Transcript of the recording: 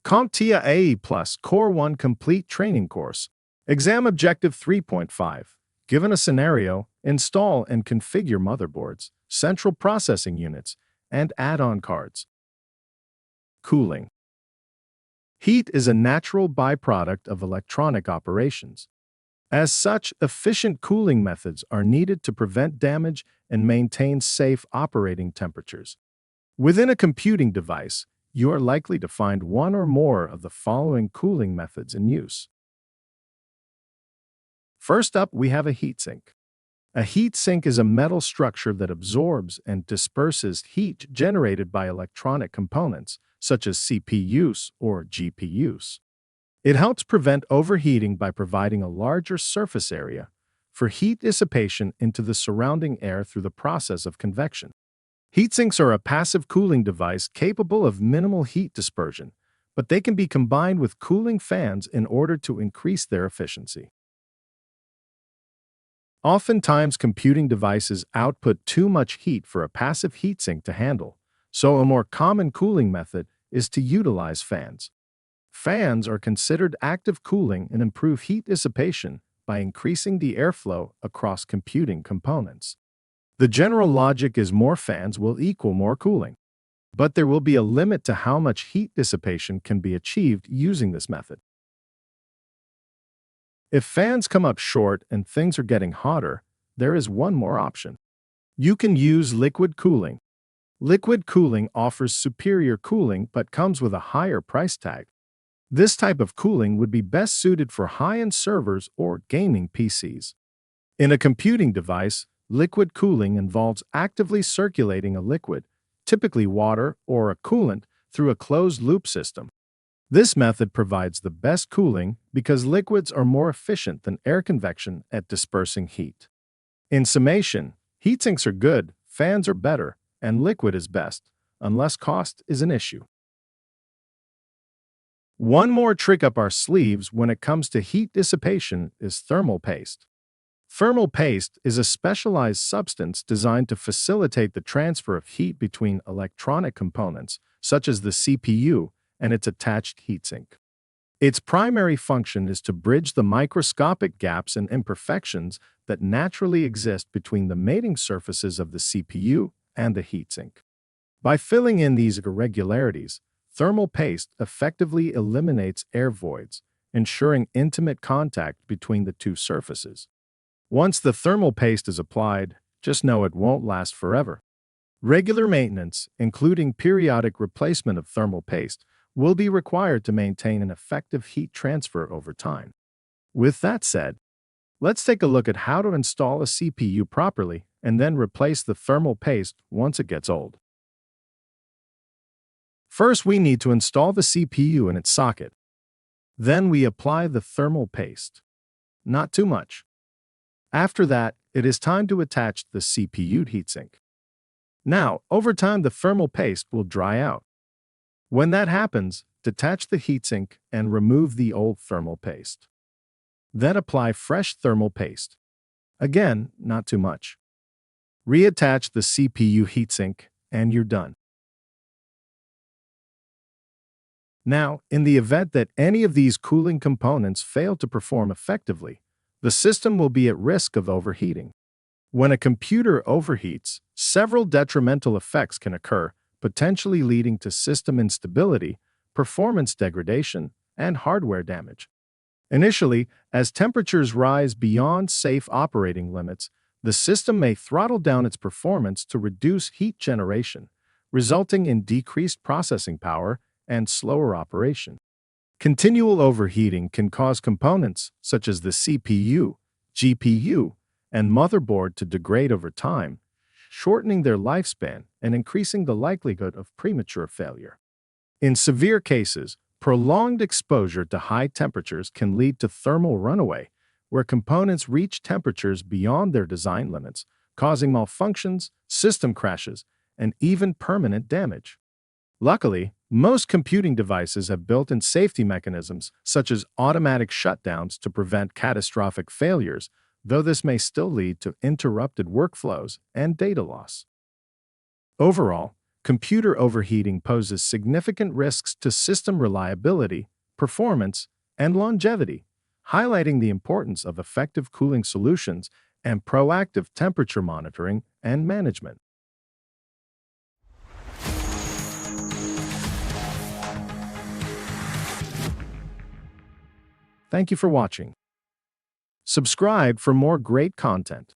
CompTIA A Plus Core 1 Complete Training Course. Exam Objective 3.5. Given a scenario, install and configure motherboards, central processing units, and add-on cards. Cooling. Heat is a natural byproduct of electronic operations. As such, efficient cooling methods are needed to prevent damage and maintain safe operating temperatures. Within a computing device, you are likely to find one or more of the following cooling methods in use. First up, we have a heatsink. A heatsink is a metal structure that absorbs and disperses heat generated by electronic components, such as CPUs or GPUs. It helps prevent overheating by providing a larger surface area for heat dissipation into the surrounding air through the process of convection. Heatsinks are a passive cooling device capable of minimal heat dispersion, but they can be combined with cooling fans in order to increase their efficiency. Oftentimes, computing devices output too much heat for a passive heatsink to handle, so a more common cooling method is to utilize fans. Fans are considered active cooling and improve heat dissipation by increasing the airflow across computing components. The general logic is more fans will equal more cooling, but there will be a limit to how much heat dissipation can be achieved using this method. If fans come up short and things are getting hotter, there is one more option. You can use liquid cooling. Liquid cooling offers superior cooling but comes with a higher price tag. This type of cooling would be best suited for high-end servers or gaming PCs. In a computing device, liquid cooling involves actively circulating a liquid, typically water or a coolant, through a closed-loop system. This method provides the best cooling because liquids are more efficient than air convection at dispersing heat. In summation, heatsinks are good, fans are better, and liquid is best, unless cost is an issue. One more trick up our sleeves when it comes to heat dissipation is thermal paste. Thermal paste is a specialized substance designed to facilitate the transfer of heat between electronic components, such as the CPU, and its attached heatsink. Its primary function is to bridge the microscopic gaps and imperfections that naturally exist between the mating surfaces of the CPU and the heatsink. By filling in these irregularities, thermal paste effectively eliminates air voids, ensuring intimate contact between the two surfaces. Once the thermal paste is applied, just know it won't last forever. Regular maintenance, including periodic replacement of thermal paste, will be required to maintain an effective heat transfer over time. With that said, let's take a look at how to install a CPU properly and then replace the thermal paste once it gets old. First, we need to install the CPU in its socket. Then we apply the thermal paste. Not too much. After that, it is time to attach the CPU heatsink. Now, over time, the thermal paste will dry out. When that happens, detach the heatsink and remove the old thermal paste. Then apply fresh thermal paste. Again, not too much. Reattach the CPU heatsink, and you're done. Now, in the event that any of these cooling components fail to perform effectively, the system will be at risk of overheating. When a computer overheats, several detrimental effects can occur, potentially leading to system instability, performance degradation, and hardware damage. Initially, as temperatures rise beyond safe operating limits, the system may throttle down its performance to reduce heat generation, resulting in decreased processing power and slower operation. Continual overheating can cause components such as the CPU, GPU, and motherboard to degrade over time, shortening their lifespan and increasing the likelihood of premature failure. In severe cases, prolonged exposure to high temperatures can lead to thermal runaway, where components reach temperatures beyond their design limits, causing malfunctions, system crashes, and even permanent damage. Luckily, most computing devices have built-in safety mechanisms such as automatic shutdowns to prevent catastrophic failures, though this may still lead to interrupted workflows and data loss. Overall, Computer overheating poses significant risks to system reliability, performance, and longevity, highlighting the importance of effective cooling solutions and proactive temperature monitoring and management. Thank you for watching. Subscribe for more great content.